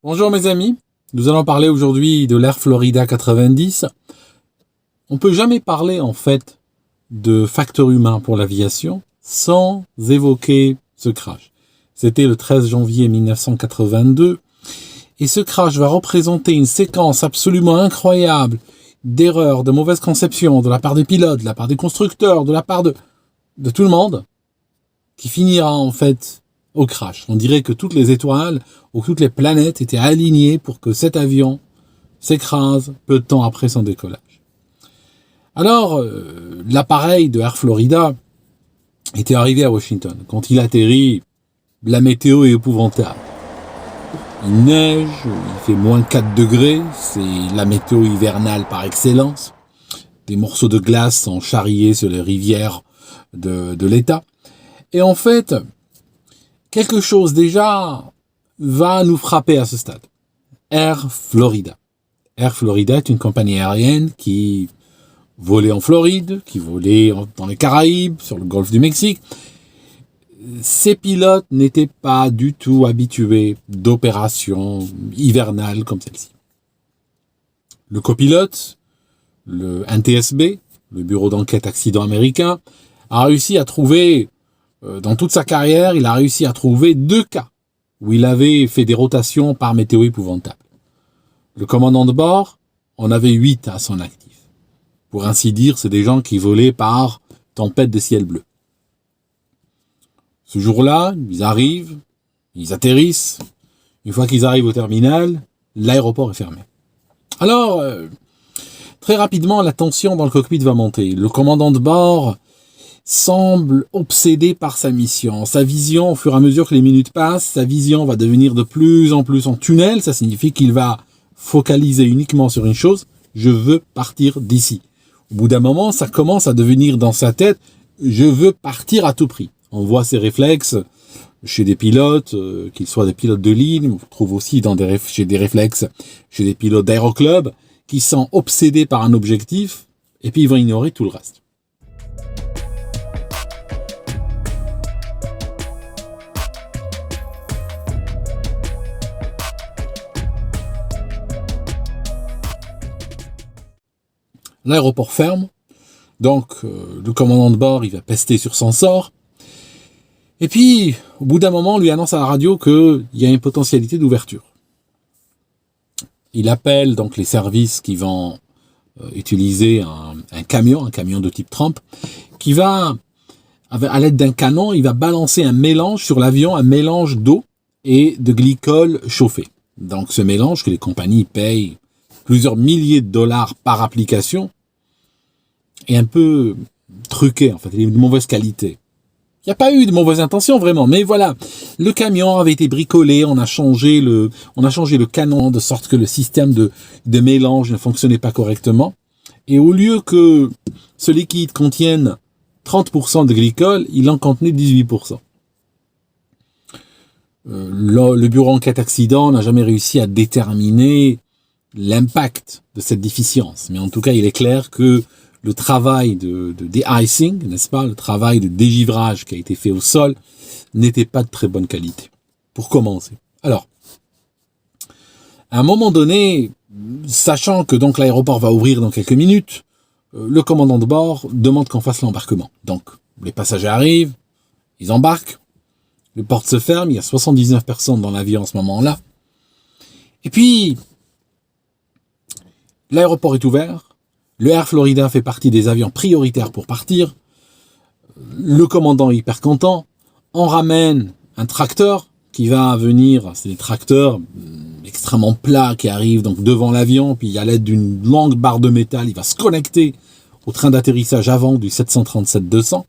Bonjour mes amis, nous allons parler aujourd'hui de l'Air Florida 90. On peut jamais parler en fait de facteur humain pour l'aviation sans évoquer ce crash. C'était le 13 janvier 1982 et ce crash va représenter une séquence absolument incroyable d'erreurs, de mauvaises conceptions de la part des pilotes, de la part des constructeurs, de la part de tout le monde qui finira en fait au crash. On dirait que toutes les étoiles ou toutes les planètes étaient alignées pour que cet avion s'écrase peu de temps après son décollage. Alors, l'appareil de Air Florida était arrivé à Washington. Quand il atterrit, la météo est épouvantable. Il neige, il fait moins 4 degrés, c'est la météo hivernale par excellence. Des morceaux de glace sont charriés sur les rivières de l'État. Et en fait, quelque chose déjà va nous frapper à ce stade. Air Florida. Air Florida est une compagnie aérienne qui volait en Floride, qui volait dans les Caraïbes, sur le golfe du Mexique. Ces pilotes n'étaient pas du tout habitués d'opérations hivernales comme celle-ci. Le copilote, le NTSB, le bureau d'enquête accident américain, a réussi à trouver, dans toute sa carrière, il a réussi à trouver 2 cas où il avait fait des rotations par météo épouvantable. Le commandant de bord en avait 8 à son actif. Pour ainsi dire, c'est des gens qui volaient par tempête de ciel bleu. Ce jour-là, ils arrivent, ils atterrissent. Une fois qu'ils arrivent au terminal, l'aéroport est fermé. Alors, très rapidement, la tension dans le cockpit va monter. Le commandant de bord semble obsédé par sa mission. Sa vision, au fur et à mesure que les minutes passent, sa vision va devenir de plus en plus en tunnel. Ça signifie qu'il va focaliser uniquement sur une chose. Je veux partir d'ici. Au bout d'un moment, ça commence à devenir dans sa tête. Je veux partir à tout prix. On voit ces réflexes chez des pilotes, qu'ils soient des pilotes de ligne. On trouve aussi chez des réflexes chez des pilotes d'aéroclub qui sont obsédés par un objectif et puis ils vont ignorer tout le reste. L'aéroport ferme, donc le commandant de bord il va pester sur son sort. Et puis, au bout d'un moment, on lui annonce à la radio qu'il y a une potentialité d'ouverture. Il appelle donc les services qui vont utiliser un camion de type Trump, qui va, à l'aide d'un canon, il va balancer un mélange sur l'avion, un mélange d'eau et de glycol chauffé. Donc ce mélange que les compagnies payent plusieurs milliers de dollars par application est un peu truqué, en fait, il est de mauvaise qualité. Il n'y a pas eu de mauvaise intention vraiment, mais voilà, le camion avait été bricolé, on a changé le canon de sorte que le système de mélange ne fonctionnait pas correctement. Et au lieu que ce liquide contienne 30% de glycol, il en contenait 18%. Le bureau enquête accident n'a jamais réussi à déterminer l'impact de cette déficience, mais en tout cas, il est clair que le travail de de-icing, n'est-ce pas, le travail de dégivrage qui a été fait au sol n'était pas de très bonne qualité, pour commencer. Alors, à un moment donné, sachant que donc l'aéroport va ouvrir dans quelques minutes, le commandant de bord demande qu'on fasse l'embarquement. Donc, les passagers arrivent, ils embarquent, les portes se ferment, il y a 79 personnes dans l'avion en ce moment-là. Et puis, l'aéroport est ouvert, le Air Florida fait partie des avions prioritaires pour partir. Le commandant est hyper content. On ramène un tracteur qui va venir. C'est des tracteurs extrêmement plats qui arrivent donc devant l'avion. Puis à l'aide d'une longue barre de métal, il va se connecter au train d'atterrissage avant du 737-200.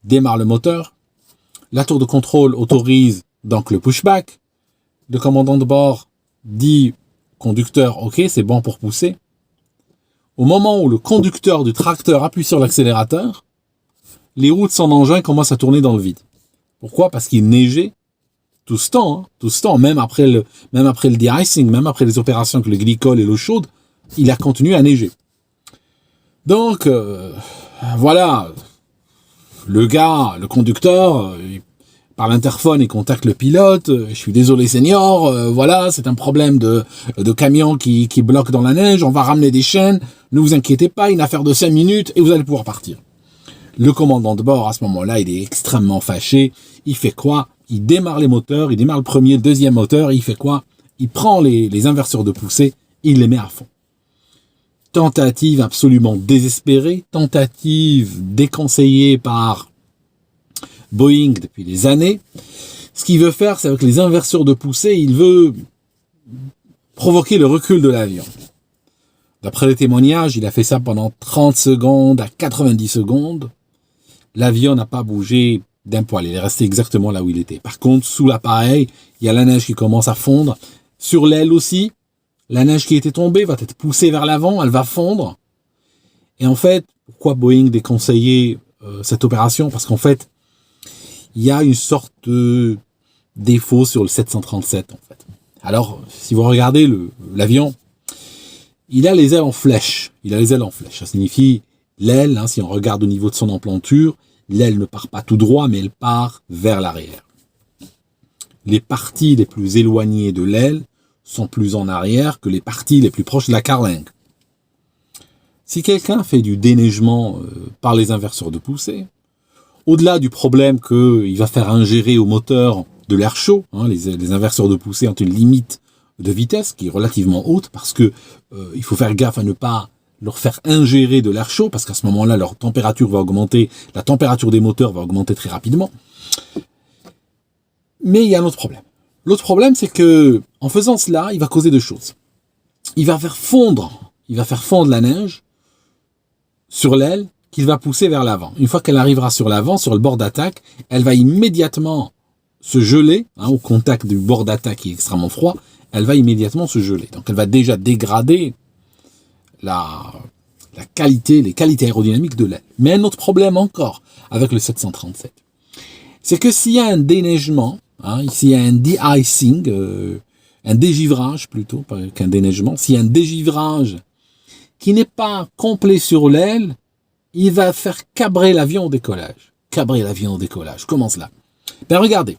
Démarre le moteur. La tour de contrôle autorise donc le pushback. Le commandant de bord dit au conducteur, OK, c'est bon pour pousser. Au moment où le conducteur du tracteur appuie sur l'accélérateur, les roues de son engin commencent à tourner dans le vide. Pourquoi ? Parce qu'il neigeait tout ce temps, même après le de-icing, même après les opérations avec le glycol et l'eau chaude, il a continué à neiger. Donc, voilà, le conducteur, par l'interphone, il contacte le pilote. Je suis désolé, senior. Voilà, c'est un problème de camion qui bloque dans la neige. On va ramener des chaînes. Ne vous inquiétez pas, une affaire de 5 minutes et vous allez pouvoir partir. Le commandant de bord, à ce moment-là, il est extrêmement fâché. Il fait quoi? Il démarre les moteurs. Il démarre le premier, le deuxième moteur. Il fait quoi? Il prend les inverseurs de poussée. Il les met à fond. Tentative absolument désespérée, tentative déconseillée par Boeing depuis des années. Ce qu'il veut faire, c'est avec les inverseurs de poussée, il veut provoquer le recul de l'avion. D'après les témoignages, il a fait ça pendant 30 secondes à 90 secondes. L'avion n'a pas bougé d'un poil, il est resté exactement là où il était. Par contre, sous l'appareil, il y a la neige qui commence à fondre. Sur l'aile aussi, la neige qui était tombée va être poussée vers l'avant, elle va fondre. Et en fait, pourquoi Boeing déconseillait cette opération? Parce qu'en fait, il y a une sorte de défaut sur le 737 en fait. Alors, si vous regardez l'avion, il a les ailes en flèche. Il a les ailes en flèche. Ça signifie l'aile, si on regarde au niveau de son emplanture, l'aile ne part pas tout droit, mais elle part vers l'arrière. Les parties les plus éloignées de l'aile sont plus en arrière que les parties les plus proches de la carlingue. Si quelqu'un fait du déneigement par les inverseurs de poussée, au-delà du problème qu'il va faire ingérer au moteur de l'air chaud, les inverseurs de poussée ont une limite de vitesse qui est relativement haute parce que il faut faire gaffe à ne pas leur faire ingérer de l'air chaud parce qu'à ce moment-là, leur température va augmenter, la température des moteurs va augmenter très rapidement. Mais il y a un autre problème. L'autre problème, c'est que en faisant cela, il va causer deux choses. Il va faire fondre la neige sur l'aile qu'il va pousser vers l'avant. Une fois qu'elle arrivera sur l'avant, sur le bord d'attaque, elle va immédiatement se geler, au contact du bord d'attaque qui est extrêmement froid, elle va immédiatement se geler. Donc elle va déjà dégrader les qualités aérodynamiques de l'aile. Mais un autre problème encore avec le 737, c'est que s'il y a un déneigement, s'il y a un de-icing, un dégivrage plutôt qu'un déneigement, s'il y a un dégivrage qui n'est pas complet sur l'aile, il va faire cabrer l'avion au décollage. Cabrer l'avion au décollage. Comment cela? Regardez.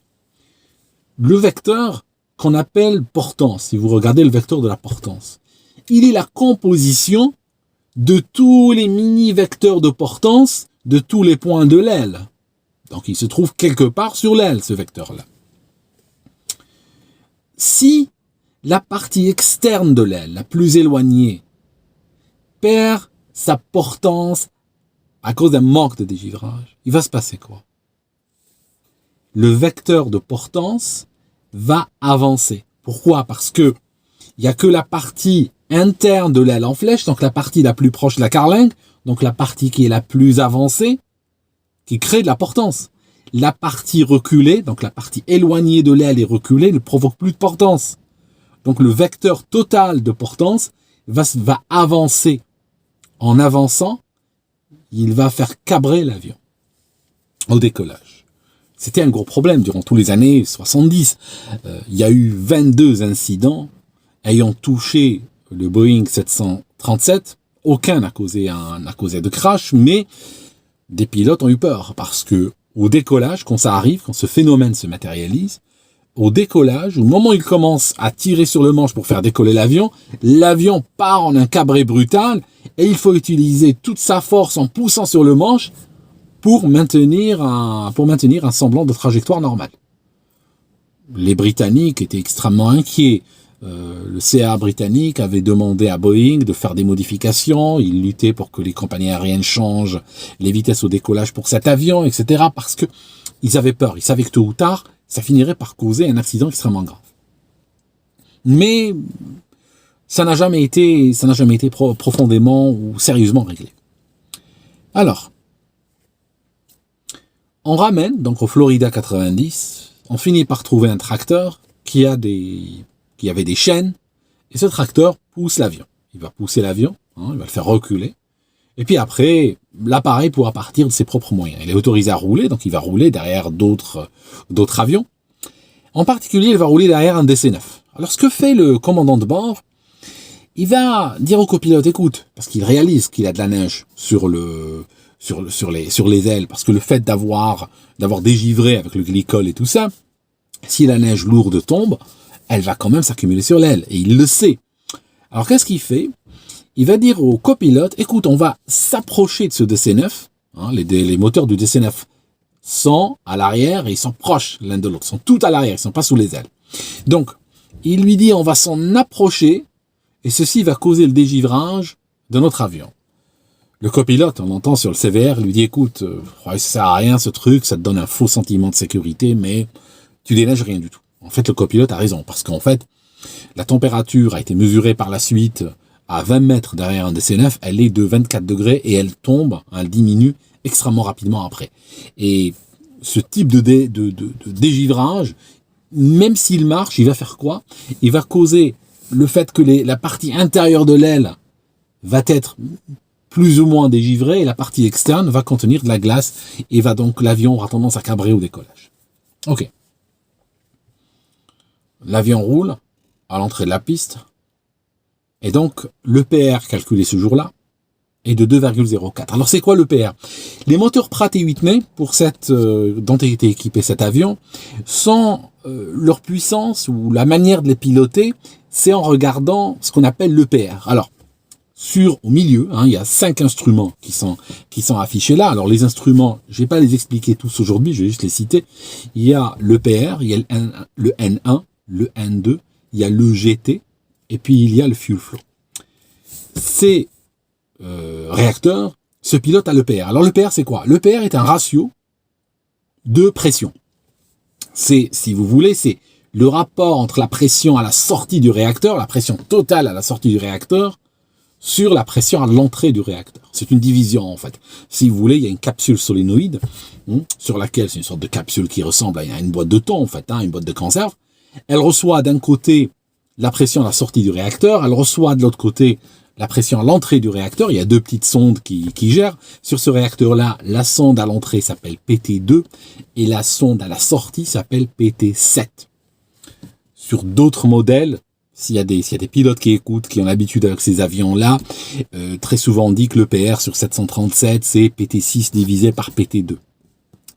Le vecteur qu'on appelle portance, si vous regardez le vecteur de la portance, il est la composition de tous les mini-vecteurs de portance de tous les points de l'aile. Donc il se trouve quelque part sur l'aile, ce vecteur-là. Si la partie externe de l'aile, la plus éloignée, perd sa portance à cause d'un manque de dégivrage, il va se passer quoi? Le vecteur de portance va avancer. Pourquoi? Parce que il n'y a que la partie interne de l'aile en flèche, donc la partie la plus proche de la carlingue, donc la partie qui est la plus avancée, qui crée de la portance. La partie reculée, donc la partie éloignée de l'aile et reculée, ne provoque plus de portance. Donc le vecteur total de portance va avancer. En avançant, il va faire cabrer l'avion au décollage. C'était un gros problème durant tous les années 70. Il y a eu 22 incidents ayant touché le Boeing 737. Aucun n'a causé de crash, mais des pilotes ont eu peur parce que au décollage, quand ça arrive, quand ce phénomène se matérialise, au décollage, au moment où il commence à tirer sur le manche pour faire décoller l'avion part en un cabré brutal et il faut utiliser toute sa force en poussant sur le manche pour maintenir un semblant de trajectoire normale. Les Britanniques étaient extrêmement inquiets. Le CA britannique avait demandé à Boeing de faire des modifications. Il luttait pour que les compagnies aériennes changent les vitesses au décollage pour cet avion, etc. Parce que ils avaient peur. Ils savaient que tôt ou tard, ça finirait par causer un accident extrêmement grave. Mais ça n'a jamais été profondément ou sérieusement réglé. Alors, on ramène donc au Florida 90. On finit par trouver un tracteur qui avait des chaînes, et ce tracteur pousse l'avion. Il va pousser l'avion, il va le faire reculer, et puis après, l'appareil pourra partir de ses propres moyens. Il est autorisé à rouler, donc il va rouler derrière d'autres avions. En particulier, il va rouler derrière un DC-9. Alors, ce que fait le commandant de bord, il va dire au copilote, écoute, parce qu'il réalise qu'il a de la neige sur sur les ailes, parce que le fait d'avoir dégivré avec le glycol et tout ça, si la neige lourde tombe, elle va quand même s'accumuler sur l'aile, et il le sait. Alors qu'est-ce qu'il fait? Il va dire au copilote, écoute, on va s'approcher de ce DC-9, les moteurs du DC-9 sont à l'arrière et ils sont proches l'un de l'autre, ils sont tout à l'arrière, ils sont pas sous les ailes. Donc, il lui dit, on va s'en approcher, et ceci va causer le dégivrage de notre avion. Le copilote, on entend sur le CVR, lui dit, écoute, ça sert à rien ce truc, ça te donne un faux sentiment de sécurité, mais tu déneiges rien du tout. En fait, le copilote a raison, parce qu'en fait, la température a été mesurée par la suite à 20 mètres derrière un DC-9, elle est de 24 degrés et elle tombe, elle diminue extrêmement rapidement après. Et ce type de dégivrage, même s'il marche, il va faire quoi? Il va causer le fait que la partie intérieure de l'aile va être plus ou moins dégivrée et la partie externe va contenir de la glace et va donc l'avion aura tendance à cabrer au décollage. Ok. L'avion roule à l'entrée de la piste et donc l'EPR calculé ce jour-là est de 2,04. Alors c'est quoi l'EPR? Les moteurs Pratt et Whitney, pour dont a été équipé cet avion, sont leur puissance ou la manière de les piloter, c'est en regardant ce qu'on appelle l'EPR. Alors, au milieu, il y a 5 instruments qui sont affichés là. Alors les instruments, je vais pas les expliquer tous aujourd'hui, je vais juste les citer. Il y a l'EPR, il y a le N1, le N2, il y a le GT, et puis il y a le fuel flow. Ces réacteurs se pilotent à l'EPR. Alors l'EPR c'est quoi? L'EPR est un ratio de pression. C'est, si vous voulez, c'est le rapport entre la pression à la sortie du réacteur, la pression totale à la sortie du réacteur, sur la pression à l'entrée du réacteur. C'est une division en fait. Si vous voulez, il y a une capsule solénoïde sur laquelle c'est une sorte de capsule qui ressemble à une boîte de thon en fait, une boîte de conserve. Elle reçoit d'un côté la pression à la sortie du réacteur, elle reçoit de l'autre côté la pression à l'entrée du réacteur. Il y a 2 petites sondes qui gèrent. Sur ce réacteur-là, la sonde à l'entrée s'appelle PT2 et la sonde à la sortie s'appelle PT7. Sur d'autres modèles, s'il y a des pilotes qui écoutent, qui ont l'habitude avec ces avions-là, très souvent on dit que l'EPR sur 737, c'est PT6 divisé par PT2.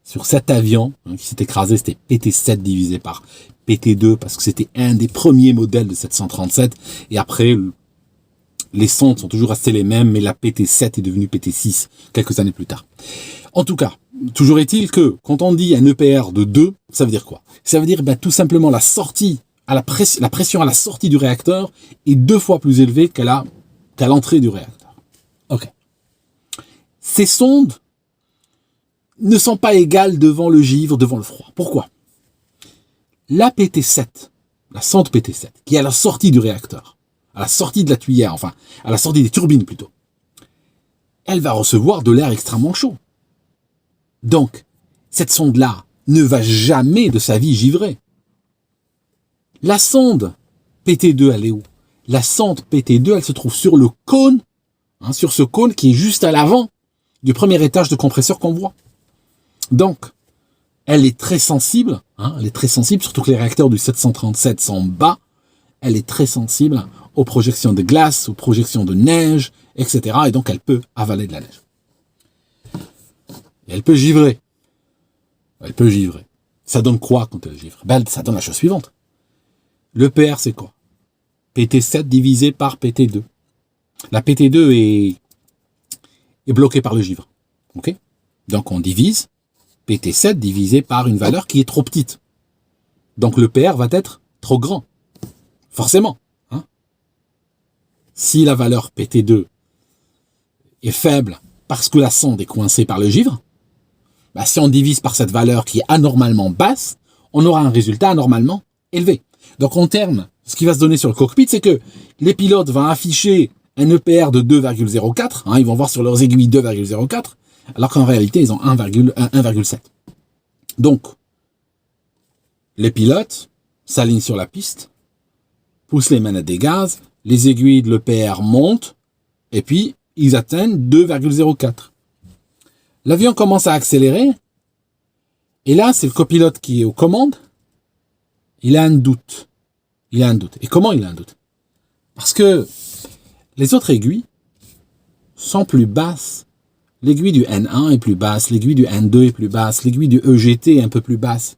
Sur cet avion qui s'est écrasé, c'était PT7 divisé par PT2 parce que c'était un des premiers modèles de 737. Et après, les sondes sont toujours restées les mêmes, mais la PT7 est devenue PT6 quelques années plus tard. En tout cas, toujours est-il que quand on dit un EPR de 2, ça veut dire quoi? Ça veut dire tout simplement la sortie, la pression à la sortie du réacteur est 2 fois plus élevée qu'à l'entrée du réacteur. Ok. Ces sondes ne sont pas égales devant le givre, devant le froid. Pourquoi? La PT7, la sonde PT7, qui est à la sortie du réacteur, à la sortie de la tuyère, enfin, à la sortie des turbines plutôt, elle va recevoir de l'air extrêmement chaud. Donc, cette sonde-là ne va jamais de sa vie givrer. La sonde PT2, elle est où? La sonde PT2, elle se trouve sur le cône, sur ce cône qui est juste à l'avant du premier étage de compresseur qu'on voit. Donc, elle est très sensible, surtout que les réacteurs du 737 sont bas, elle est très sensible aux projections de glace, aux projections de neige, etc. Et donc, elle peut avaler de la neige. Et elle peut givrer. Ça donne quoi quand elle givre? Ça donne la chose suivante. L'EPR, c'est quoi? PT7 divisé par PT2. La PT2 est bloquée par le givre. Ok? Donc, on divise PT7 divisé par une valeur qui est trop petite. Donc, l'EPR va être trop grand. Forcément. Si la valeur PT2 est faible parce que la sonde est coincée par le givre, si on divise par cette valeur qui est anormalement basse, on aura un résultat anormalement élevé. Donc en termes, ce qui va se donner sur le cockpit, c'est que les pilotes vont afficher un EPR de 2,04, ils vont voir sur leurs aiguilles 2,04, alors qu'en réalité, ils ont 1,7. Donc, les pilotes s'alignent sur la piste, poussent les manettes des gaz, les aiguilles de l'EPR montent, et puis ils atteignent 2,04. L'avion commence à accélérer, et là, c'est le copilote qui est aux commandes. Il a un doute. Et comment il a un doute? Parce que les autres aiguilles sont plus basses L'aiguille du N1 est plus basse, l'aiguille du N2 est plus basse, l'aiguille du EGT est un peu plus basse.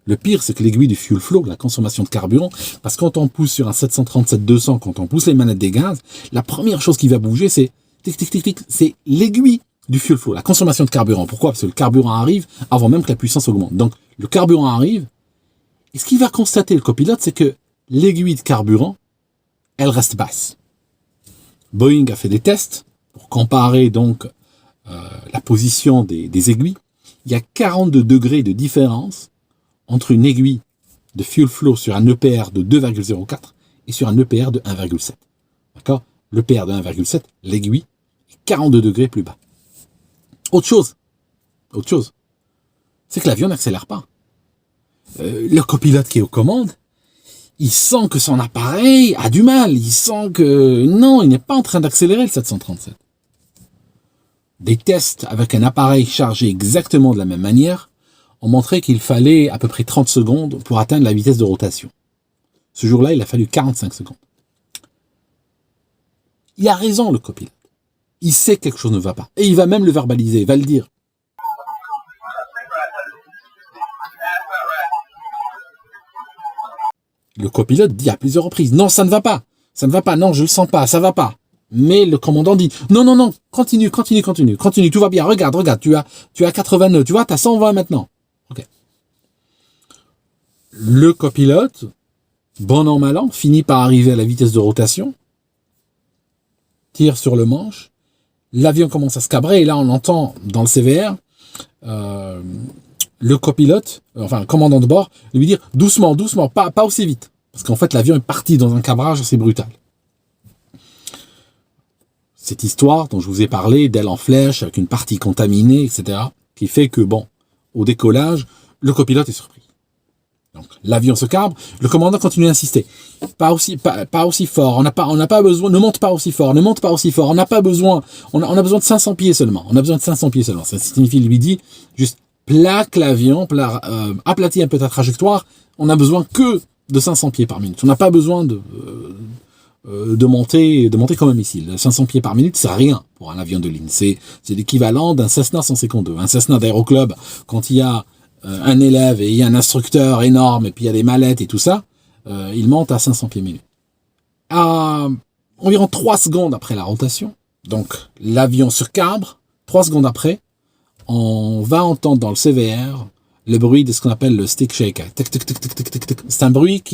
Le pire, c'est que l'aiguille du fuel flow, la consommation de carburant, parce que quand on pousse sur un 737-200, quand on pousse les manettes des gaz, la première chose qui va bouger, c'est tic, tic, tic, tic, c'est l'aiguille du fuel flow, la consommation de carburant. Pourquoi? Parce que le carburant arrive avant même que la puissance augmente. Donc, le carburant arrive, et ce qu'il va constater, le copilote, c'est que l'aiguille de carburant, elle reste basse. Boeing a fait des tests pour comparer donc la position des aiguilles. Il y a 42 degrés de différence entre une aiguille de fuel flow sur un EPR de 2,04 et sur un EPR de 1,7. D'accord? L'EPR de 1,7, l'aiguille, est 42 degrés plus bas. Autre chose, c'est que l'avion n'accélère pas. Le copilote qui est aux commandes, il sent que son appareil a du mal. Il sent que non, il n'est pas en train d'accélérer le 737. Des tests avec un appareil chargé exactement de la même manière ont montré qu'il fallait à peu près 30 secondes pour atteindre la vitesse de rotation. Ce jour-là, il a fallu 45 secondes. Il a raison, le copilote. Il sait que quelque chose ne va pas. Et il va même le verbaliser, il va le dire. Le copilote dit à plusieurs reprises, non, ça ne va pas, non, je le sens pas, ça va pas. Mais le commandant dit, non, continue, tout va bien, regarde, tu as 89, tu vois, tu as 120 maintenant. Ok. Le copilote, bon an, mal an, finit par arriver à la vitesse de rotation, tire sur le manche, l'avion commence à se cabrer, et là on entend dans le CVR, le copilote, enfin le commandant de bord, lui dire doucement, pas aussi vite. Parce qu'en fait, l'avion est parti dans un cabrage assez brutal. Cette histoire dont je vous ai parlé, d'aile en flèche, avec une partie contaminée, etc., qui fait que, bon, au décollage, le copilote est surpris. Donc, l'avion se cabre, le commandant continue à insister. Pas aussi fort, on n'a pas besoin, ne monte pas aussi fort, on n'a pas besoin, on a besoin de 500 pieds seulement, Ça signifie, lui dit, juste plaque l'avion, aplatit un peu ta trajectoire, on a besoin que de 500 pieds par minute. On n'a pas besoin de monter comme un missile. 500 pieds par minute, c'est rien pour un avion de ligne. C'est l'équivalent d'un Cessna 152. Un Cessna d'aéroclub, quand il y a un élève et il y a un instructeur énorme et puis il y a des mallettes et tout ça, il monte à 500 pieds minute. À environ 3 secondes après la rotation, donc l'avion se cabre, 3 secondes après, on va entendre dans le CVR le bruit de ce qu'on appelle le stick shaker. C'est un bruit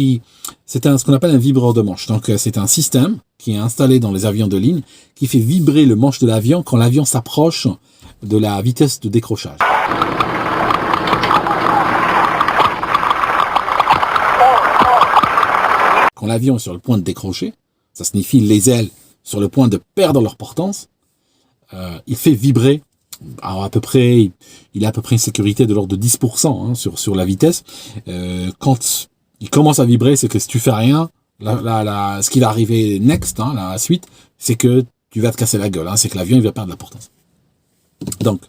ce qu'on appelle un vibreur de manche. Donc c'est un système qui est installé dans les avions de ligne qui fait vibrer le manche de l'avion quand l'avion s'approche de la vitesse de décrochage. Quand l'avion est sur le point de décrocher, ça signifie les ailes sur le point de perdre leur portance, il fait vibrer. Alors à peu près, il a à peu près une sécurité de l'ordre de 10% sur la vitesse. Quand il commence à vibrer, c'est que si tu fais rien, ce qui va arriver next, la suite, c'est que tu vas te casser la gueule. C'est que l'avion il va perdre la portance. Donc,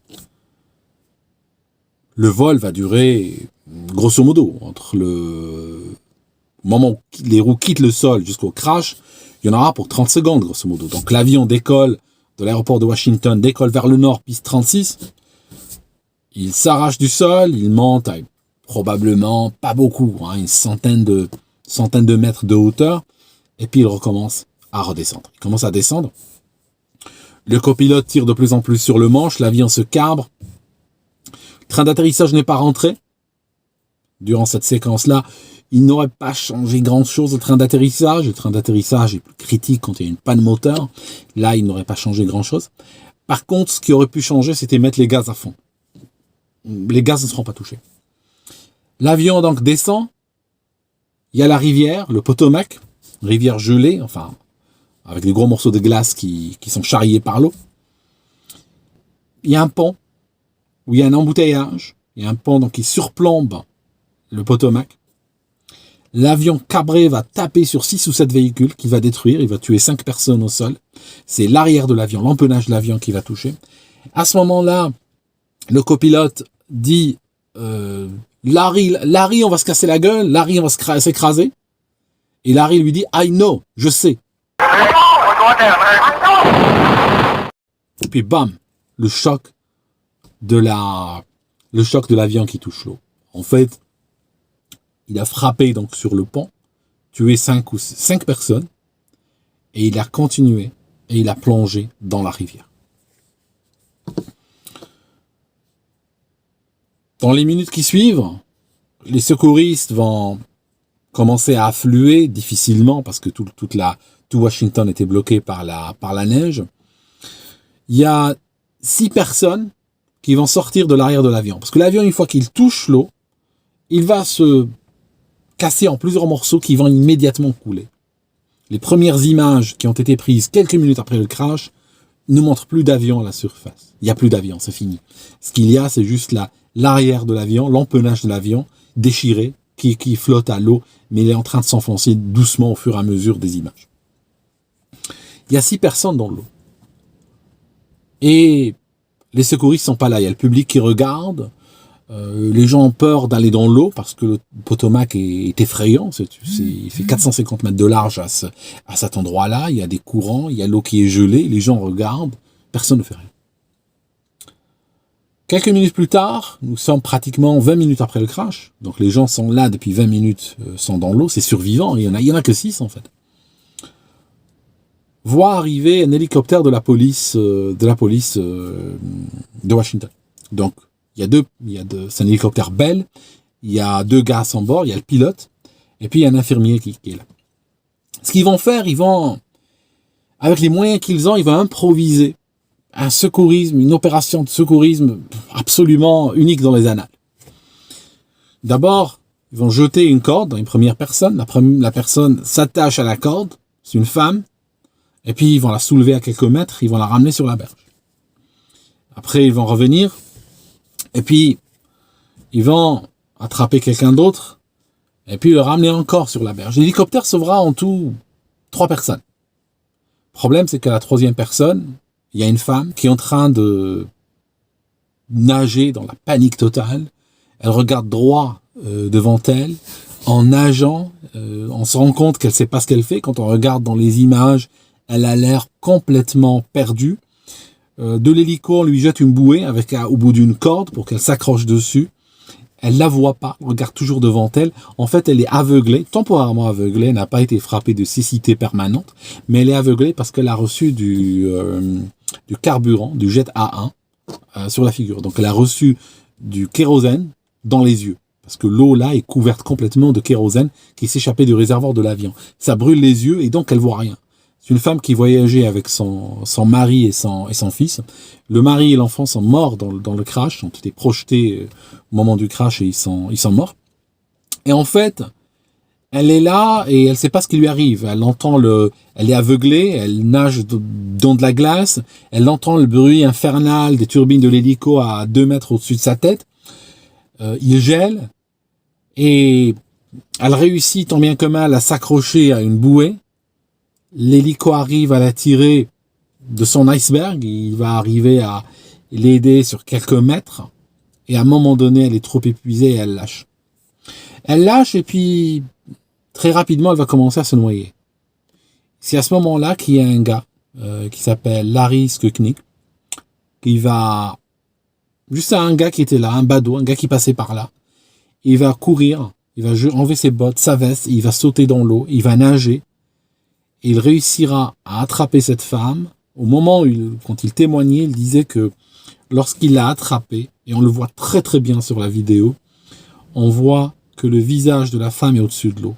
le vol va durer grosso modo entre le moment où les roues quittent le sol jusqu'au crash, il y en aura pour 30 secondes grosso modo. Donc l'avion décolle de l'aéroport de Washington, décolle vers le nord, piste 36, il s'arrache du sol, il monte à probablement, pas beaucoup, une centaine de mètres de hauteur, et puis il recommence à redescendre. Il commence à descendre, le copilote tire de plus en plus sur le manche, l'avion se cabre, le train d'atterrissage n'est pas rentré. Durant cette séquence-là, il n'aurait pas changé grand-chose le train d'atterrissage. Le train d'atterrissage est plus critique quand il y a une panne moteur. Là, il n'aurait pas changé grand-chose. Par contre, ce qui aurait pu changer, c'était mettre les gaz à fond. Les gaz ne seront pas touchés. L'avion donc descend. Il y a la rivière, le Potomac, rivière gelée, enfin, avec des gros morceaux de glace qui sont charriés par l'eau. Il y a un pont où il y a un embouteillage. Il y a un pont donc, qui surplombe le Potomac. L'avion cabré va taper sur 6 ou 7 véhicules qu'il va détruire. Il va tuer 5 personnes au sol. C'est l'arrière de l'avion, l'empennage de l'avion qui va toucher. À ce moment-là, le copilote dit Larry, on va se casser la gueule. Larry, on va s'écraser. Et Larry lui dit I know, je sais. Et puis bam, le choc de l'avion qui touche l'eau. En fait, il a frappé donc sur le pont, tué 5 personnes, et il a continué, et il a plongé dans la rivière. Dans les minutes qui suivent, les secouristes vont commencer à affluer difficilement, parce que tout Washington était bloqué par la neige. Il y a 6 personnes qui vont sortir de l'arrière de l'avion. Parce que l'avion, une fois qu'il touche l'eau, il va se casser en plusieurs morceaux qui vont immédiatement couler. Les premières images qui ont été prises quelques minutes après le crash ne montrent plus d'avion à la surface. Il n'y a plus d'avion, c'est fini. Ce qu'il y a, c'est juste l'arrière de l'avion, l'empennage de l'avion déchiré qui flotte à l'eau, mais il est en train de s'enfoncer doucement au fur et à mesure des images. Il y a 6 personnes dans l'eau. Et les secouristes sont pas là. Il y a le public qui regarde. Les gens ont peur d'aller dans l'eau parce que le Potomac est effrayant. Il fait 450 mètres de large à cet endroit-là. Il y a des courants, il y a l'eau qui est gelée. Les gens regardent. Personne ne fait rien. Quelques minutes plus tard, nous sommes pratiquement 20 minutes après le crash. Donc les gens sont là depuis 20 minutes, sont dans l'eau. C'est survivant. Il y en a que 6 en fait. Voit arriver un hélicoptère de la police de Washington. Donc, c'est un hélicoptère Bell, il y a 2 gars à son bord, il y a le pilote, et puis il y a un infirmier qui est là. Ce qu'ils vont faire, avec les moyens qu'ils ont, ils vont improviser un secourisme, une opération de secourisme absolument unique dans les annales. D'abord, ils vont jeter une corde dans une première personne, la personne s'attache à la corde, c'est une femme, et puis ils vont la soulever à quelques mètres, ils vont la ramener sur la berge. Après, ils vont revenir, et puis ils vont attraper quelqu'un d'autre, et puis le ramener encore sur la berge. L'hélicoptère sauvera en tout 3 personnes. Le problème, c'est que la 3e personne, il y a une femme qui est en train de nager dans la panique totale. Elle regarde droit devant elle, en nageant, on se rend compte qu'elle ne sait pas ce qu'elle fait. Quand on regarde dans les images, elle a l'air complètement perdue. De l'hélico, on lui jette une bouée au bout d'une corde pour qu'elle s'accroche dessus. Elle la voit pas, elle regarde toujours devant elle. En fait, elle est aveuglée, temporairement aveuglée. Elle n'a pas été frappée de cécité permanente, mais elle est aveuglée parce qu'elle a reçu du carburant, du jet A1 sur la figure. Donc, elle a reçu du kérosène dans les yeux. Parce que l'eau, là, est couverte complètement de kérosène qui s'échappait du réservoir de l'avion. Ça brûle les yeux et donc elle voit rien. C'est une femme qui voyageait avec son mari et son fils. Le mari et l'enfant sont morts dans le crash, ont été projetés au moment du crash et ils sont morts. Et en fait, elle est là et elle sait pas ce qui lui arrive. Elle est aveuglée, elle nage dans de la glace, elle entend le bruit infernal des turbines de l'hélico à 2 mètres au-dessus de sa tête. Il gèle et elle réussit tant bien que mal à s'accrocher à une bouée. L'hélico arrive à la tirer de son iceberg, il va arriver à l'aider sur quelques mètres, et à un moment donné, elle est trop épuisée et elle lâche. Elle lâche et puis, très rapidement, elle va commencer à se noyer. C'est à ce moment-là qu'il y a un gars qui s'appelle Larry Skuknik, qui va... Juste un gars qui était là, un badaud, un gars qui passait par là. Il va courir, il va enlever ses bottes, sa veste, il va sauter dans l'eau, il va nager, et il réussira à attraper cette femme. Au moment où quand il témoignait, il disait que lorsqu'il l'a attrapée, et on le voit très très bien sur la vidéo, on voit que le visage de la femme est au-dessus de l'eau.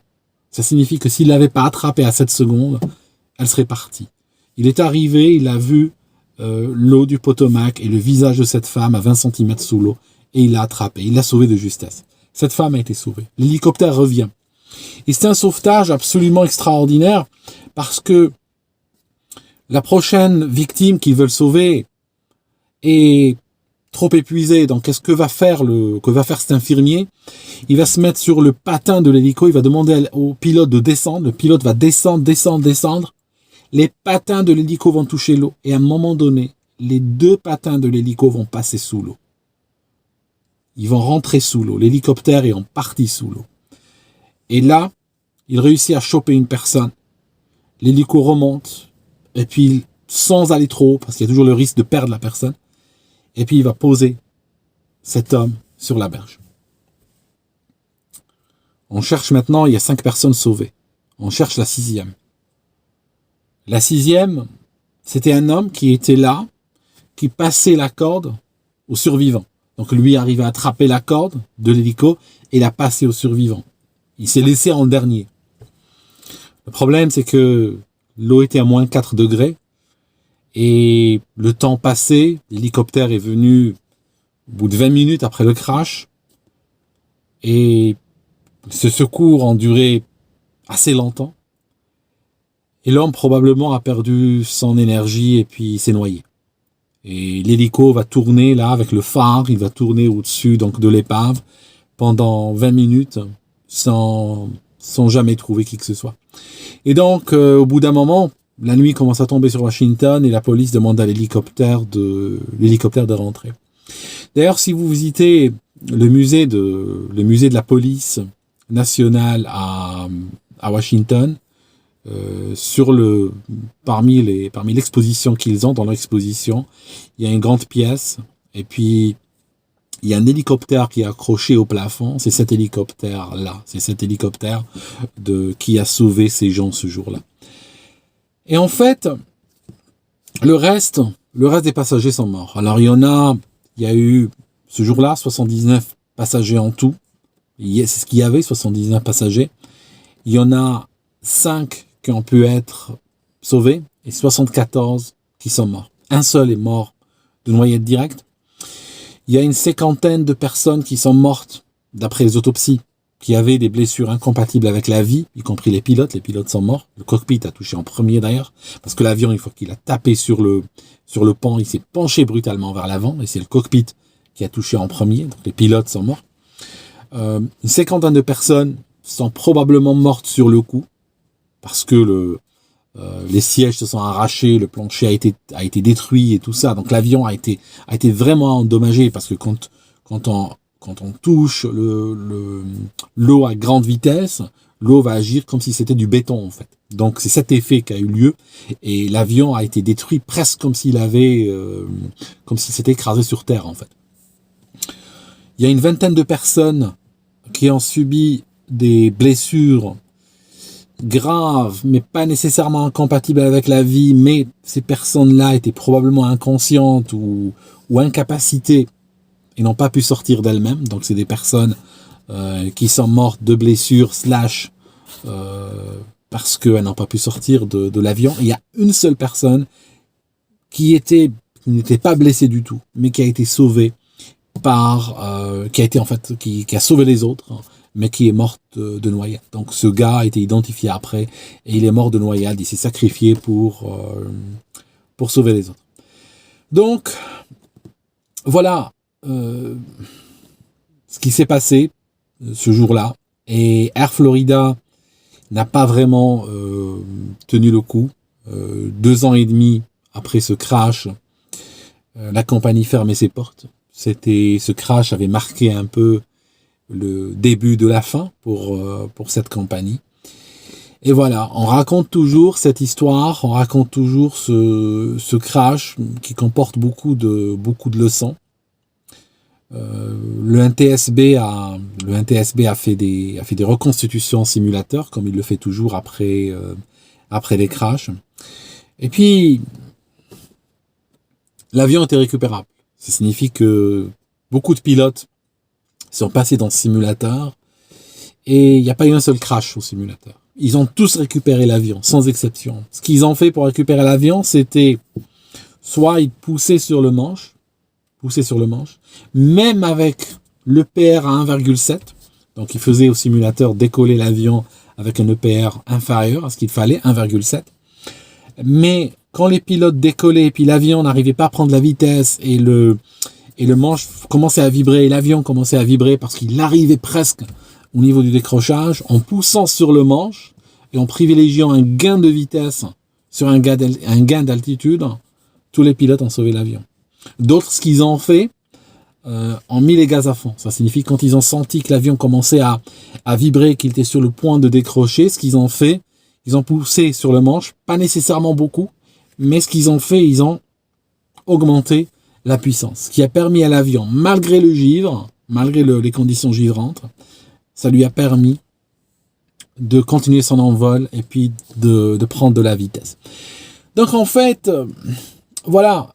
Ça signifie que s'il ne l'avait pas attrapée à cette seconde, elle serait partie. Il est arrivé, il a vu l'eau du Potomac et le visage de cette femme à 20 cm sous l'eau, et il l'a attrapée, il l'a sauvée de justesse. Cette femme a été sauvée. L'hélicoptère revient. Et c'est un sauvetage absolument extraordinaire, parce que la prochaine victime qu'ils veulent sauver est trop épuisée. Donc, qu'est-ce que va faire cet infirmier? Il va se mettre sur le patin de l'hélico, il va demander au pilote de descendre. Le pilote va descendre. Les patins de l'hélico vont toucher l'eau. Et à un moment donné, les 2 patins de l'hélico vont passer sous l'eau. Ils vont rentrer sous l'eau. L'hélicoptère est en partie sous l'eau. Et là, il réussit à choper une personne. L'hélico remonte. Et puis, sans aller trop haut, parce qu'il y a toujours le risque de perdre la personne, et puis il va poser cet homme sur la berge. On cherche maintenant, il y a 5 personnes sauvées. On cherche la 6e. La 6e, c'était un homme qui était là, qui passait la corde aux survivants. Donc lui arrivait à attraper la corde de l'hélico et la passer aux survivants. Il s'est laissé en dernier. Le problème, c'est que l'eau était à moins 4 degrés et le temps passé, l'hélicoptère est venu au bout de 20 minutes après le crash et ce secours a duré assez longtemps et l'homme probablement a perdu son énergie et puis s'est noyé. Et l'hélico va tourner là avec le phare, il va tourner au-dessus donc de l'épave pendant 20 minutes sans jamais trouver qui que ce soit. Et donc au bout d'un moment, la nuit commence à tomber sur Washington et la police demande à l'hélicoptère de rentrer. D'ailleurs, si vous visitez le musée de la police nationale à Washington, parmi l'exposition qu'ils ont, dans leur exposition, il y a une grande pièce et puis il y a un hélicoptère qui est accroché au plafond. C'est cet hélicoptère-là, qui a sauvé ces gens ce jour-là. Et en fait, le reste des passagers sont morts. Alors il y a eu ce jour-là 79 passagers en tout. C'est ce qu'il y avait, 79 passagers. Il y en a 5 qui ont pu être sauvés et 74 qui sont morts. Un seul est mort de noyade directe. Il y a une 50aine de personnes qui sont mortes, d'après les autopsies, qui avaient des blessures incompatibles avec la vie, y compris les pilotes. Les pilotes sont morts. Le cockpit a touché en premier d'ailleurs, parce que l'avion, une fois qu'il a tapé sur le pont, il s'est penché brutalement vers l'avant, et c'est le cockpit qui a touché en premier, donc les pilotes sont morts. Une 50aine de personnes sont probablement mortes sur le coup, parce que les sièges se sont arrachés, le plancher a été détruit et tout ça. Donc l'avion a été vraiment endommagé parce que quand on touche l'eau à grande vitesse, l'eau va agir comme si c'était du béton en fait. Donc c'est cet effet qui a eu lieu et l'avion a été détruit presque comme s'il s'était écrasé sur terre en fait. Il y a une 20aine de personnes qui ont subi des blessures graves, mais pas nécessairement incompatibles avec la vie, mais ces personnes-là étaient probablement inconscientes ou incapacitées et n'ont pas pu sortir d'elles-mêmes. Donc c'est des personnes qui sont mortes de blessures parce qu'elles n'ont pas pu sortir de l'avion. Et il y a une seule personne qui n'était pas blessée du tout, mais qui a été sauvée qui a sauvé les autres, mais qui est morte de noyade. Donc ce gars a été identifié après et il est mort de noyade. Il s'est sacrifié pour sauver les autres. Donc voilà ce qui s'est passé ce jour-là. Et Air Florida n'a pas vraiment tenu le coup. 2 ans et demi après ce crash, la compagnie fermait ses portes. Ce crash avait marqué un peu le début de la fin pour cette compagnie. Et voilà, on raconte toujours cette histoire, on raconte toujours ce crash qui comporte beaucoup de leçons. Le NTSB a fait des reconstitutions en simulateur, comme il le fait toujours après les crashs. Et puis, l'avion était récupérable. Ça signifie que beaucoup de pilotes sont passés dans ce simulateur et il n'y a pas eu un seul crash au simulateur. Ils ont tous récupéré l'avion, sans exception. Ce qu'ils ont fait pour récupérer l'avion, c'était soit ils poussaient sur le manche, même avec l'EPR à 1,7. Donc ils faisaient au simulateur décoller l'avion avec un EPR inférieur à ce qu'il fallait, 1,7. Mais quand les pilotes décollaient et puis l'avion n'arrivait pas à prendre la vitesse et le manche commençait à vibrer, et l'avion commençait à vibrer parce qu'il arrivait presque au niveau du décrochage, en poussant sur le manche et en privilégiant un gain de vitesse sur un gain d'altitude, tous les pilotes ont sauvé l'avion. D'autres, ce qu'ils ont fait, ont mis les gaz à fond. Ça signifie quand ils ont senti que l'avion commençait à vibrer, qu'il était sur le point de décrocher, ce qu'ils ont fait, ils ont poussé sur le manche, pas nécessairement beaucoup, mais ce qu'ils ont fait, ils ont augmenté la puissance, qui a permis à l'avion, malgré le givre, malgré les conditions givrantes, ça lui a permis de continuer son envol et puis de prendre de la vitesse. Donc en fait, voilà,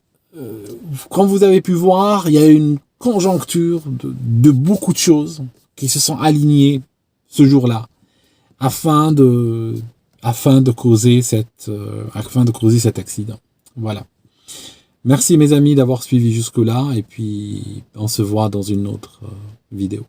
comme vous avez pu voir, il y a une conjoncture de beaucoup de choses qui se sont alignées ce jour-là afin de causer cet accident. Voilà. Merci mes amis d'avoir suivi jusque-là et puis on se voit dans une autre vidéo.